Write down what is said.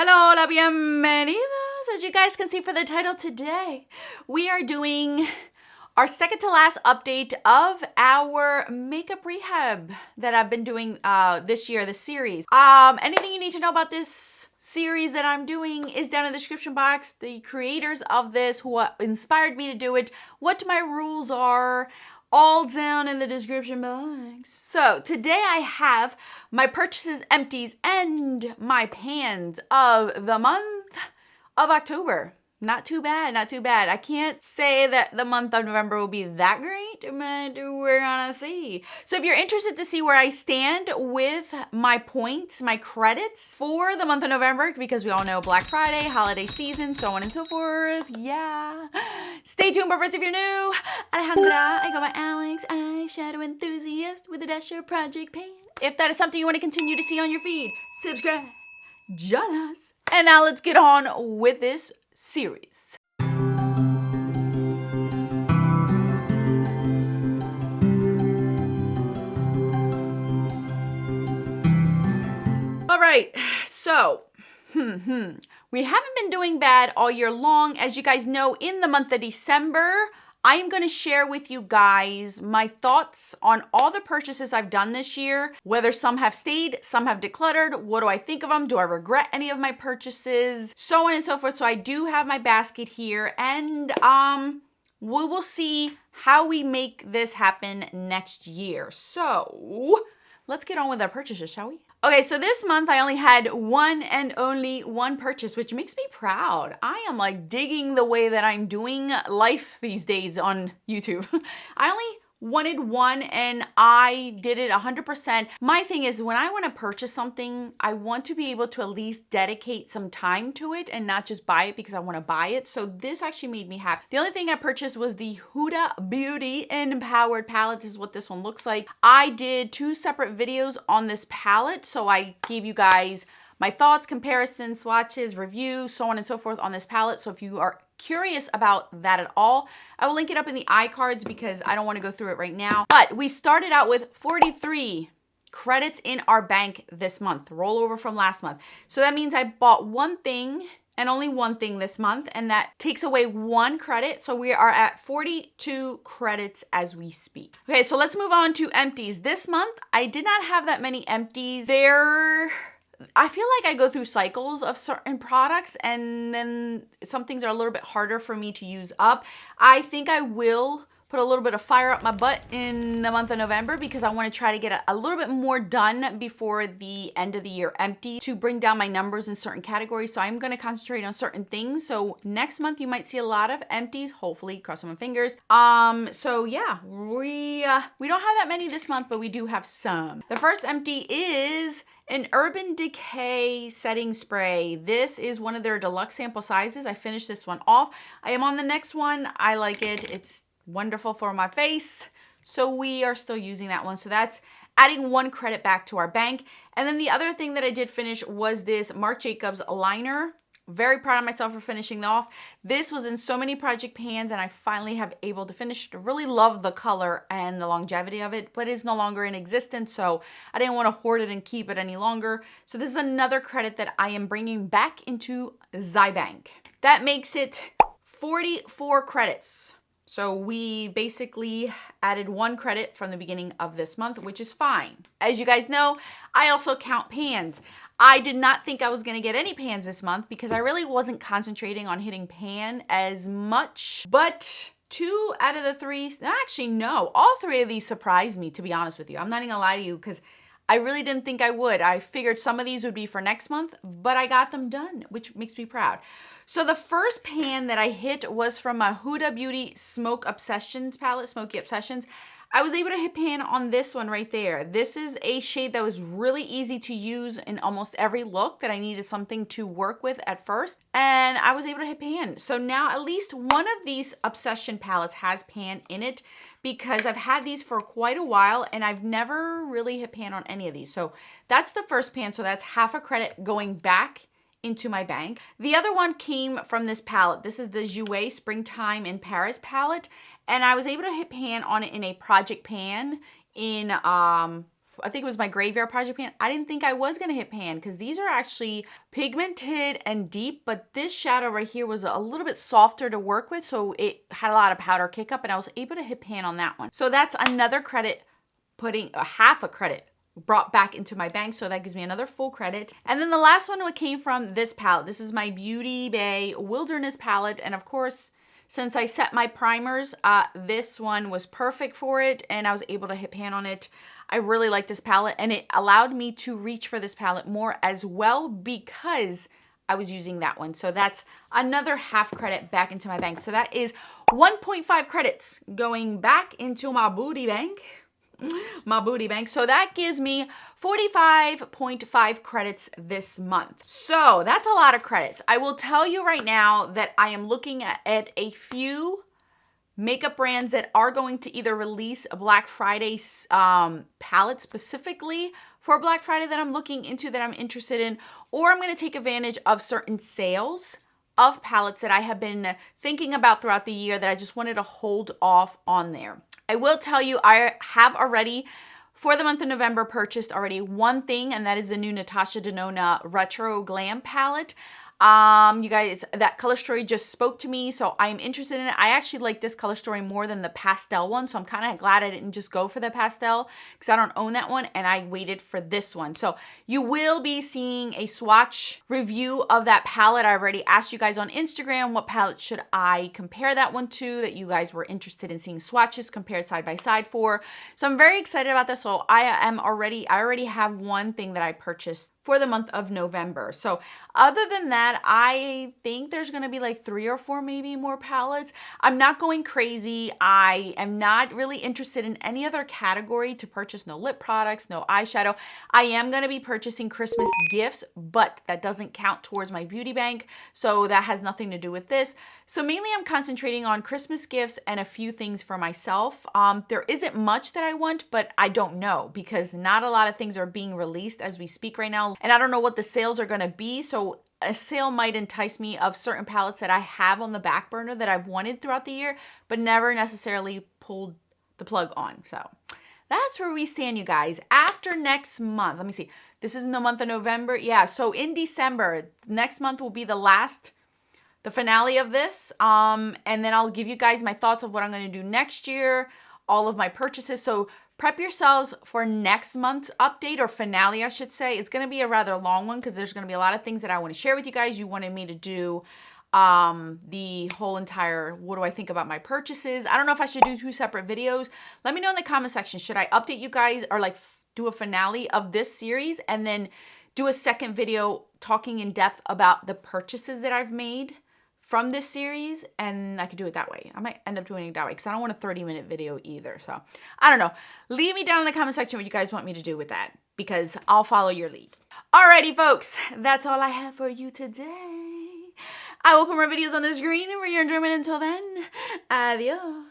Hello, hola, bienvenidos. As you guys can see for the title today, we are doing our second to last update of our makeup rehab that I've been doing this year, this series. Anything you need to know about this series that I'm doing is down in the description box. The creators of this who inspired me to do it, what my rules are, all down in the description box. So today I have my purchases, empties, and my pans of the month of October. Not too bad, not too bad. I can't say that the month of November will be that great, but we're gonna see. So if you're interested to see where I stand with my points, my credits for the month of November, because we all know Black Friday, holiday season, so on and so forth, yeah. Stay tuned, but first if you're new, Alejandra, I go by Alex, eyeshadow enthusiast with a dash of project pan. If that is something you want to continue to see on your feed, subscribe, join us. And now let's get on with this series. All right, so we haven't been doing bad all year long. As you guys know, in the month of December, I am going to share with you guys my thoughts on all the purchases I've done this year, whether some have stayed, some have decluttered. What do I think of them? Do I regret any of my purchases? So on and so forth. So I do have my basket here, and we will see how we make this happen next year. So let's get on with our purchases, shall we? Okay, so this month I only had one and only one purchase, which makes me proud. I am like digging the way that I'm doing life these days on YouTube. I only wanted one and I did it 100%. My thing is when I want to purchase something, I want to be able to at least dedicate some time to it and not just buy it because I want to buy it. So this actually made me happy. The only thing I purchased was the Huda Beauty Empowered palette. This is what this one looks like. I did 2 separate videos on this palette. So I gave you guys my thoughts, comparisons, swatches, reviews, so on and so forth on this palette. So if you are curious about that at all, I will link it up in the iCards because I don't want to go through it right now. But we started out with 43 credits in our bank this month, rollover from last month. So that means I bought one thing and only one thing this month, and that takes away 1 credit. So we are at 42 credits as we speak. Okay, so let's move on to empties. This month, I did not have that many empties. I feel like I go through cycles of certain products and then some things are a little bit harder for me to use up. I think I will put a little bit of fire up my butt in the month of November because I want to try to get a little bit more done before the end of the year empty to bring down my numbers in certain categories. So I'm going to concentrate on certain things. So next month you might see a lot of empties, hopefully, crossing my fingers. So yeah, we don't have that many this month, but we do have some. The first empty is an Urban Decay setting spray. This is one of their deluxe sample sizes. I finished this one off. I am on the next one. I like it. It's wonderful for my face. So we are still using that one. So that's adding 1 credit back to our bank. And then the other thing that I did finish was this Marc Jacobs liner. Very proud of myself for finishing off. This was in so many project pans and I finally have able to finish it. I really love the color and the longevity of it, but it's no longer in existence. So I didn't want to hoard it and keep it any longer. So this is another credit that I am bringing back into Zybank. That makes it 44 credits. So we basically added 1 credit from the beginning of this month, which is fine. As you guys know, I also count pans. I did not think I was going to get any pans this month because I really wasn't concentrating on hitting pan as much. But 2 out of the 3, actually no, all 3 of these surprised me, to be honest with you. I'm not even going to lie to you because I really didn't think I would. I figured some of these would be for next month, but I got them done, which makes me proud. So the first pan that I hit was from a Huda Beauty Smoke Obsessions palette, Smoky Obsessions. I was able to hit pan on this one right there. This is a shade that was really easy to use in almost every look that I needed something to work with at first. And I was able to hit pan. So now at least one of these Obsession palettes has pan in it because I've had these for quite a while and I've never really hit pan on any of these. So that's the first pan. So that's half a credit going back into my bank. The other one came from this palette. This is the Jouer Springtime in Paris palette. And I was able to hit pan on it in a project pan in I think it was my Graveyard Project pan. I didn't think I was going to hit pan because these are actually pigmented and deep, but this shadow right here was a little bit softer to work with, so it had a lot of powder kick up, and I was able to hit pan on that one. So that's another credit, putting a half a credit brought back into my bank, so that gives me another full credit. And then the last one came from this palette. This is my Beauty Bay Wilderness palette, and of course, since I set my primers, this one was perfect for it, and I was able to hit pan on it. I really like this palette, and it allowed me to reach for this palette more as well because I was using that one. So that's another half credit back into my bank. So that is 1.5 credits going back into my booty bank. So that gives me 45.5 credits this month. So that's a lot of credits. I will tell you right now that I am looking at a few makeup brands that are going to either release a Black Friday palette specifically for Black Friday that I'm looking into, that I'm interested in, or I'm going to take advantage of certain sales of palettes that I have been thinking about throughout the year that I just wanted to hold off on there. I will tell you, I have already, for the month of November, purchased already one thing, and that is the new Natasha Denona Retro Glam palette. You guys, that color story just spoke to me, so I'm interested in it. I actually like this color story more than the pastel one, so I'm kind of glad I didn't just go for the pastel because I don't own that one, and I waited for this one. So you will be seeing a swatch review of that palette. I already asked you guys on Instagram what palette should I compare that one to, that you guys were interested in seeing swatches compared side by side for. So I'm very excited about this. So I already have one thing that I purchased for the month of November. So other than that, I think there's going to be like 3 or 4 maybe more palettes. I'm not going crazy. I am not really interested in any other category to purchase. No lip products, no eyeshadow. I am going to be purchasing Christmas gifts, but that doesn't count towards my beauty bank. So that has nothing to do with this. So mainly I'm concentrating on Christmas gifts and a few things for myself. There isn't much that I want, but I don't know because not a lot of things are being released as we speak right now. And I don't know what the sales are going to be. So a sale might entice me of certain palettes that I have on the back burner that I've wanted throughout the year, but never necessarily pulled the plug on. So that's where we stand, you guys. After next month, let me see. This is in the month of November. Yeah, so in December, next month will be the finale of this. And then I'll give you guys my thoughts of what I'm going to do next year, all of my purchases. So prep yourselves for next month's update, or finale, I should say. It's going to be a rather long one because there's going to be a lot of things that I want to share with you guys. You wanted me to do the whole entire, what do I think about my purchases? I don't know if I should do 2 separate videos. Let me know in the comment section. Should I update you guys or like do a finale of this series and then do a second video talking in depth about the purchases that I've made from this series? And I could do it that way. I might end up doing it that way because I don't want a 30-minute video either. So I don't know. Leave me down in the comment section what you guys want me to do with that because I'll follow your lead. Alrighty, folks. That's all I have for you today. I will put more videos on the screen for your enjoyment. Until then, adios.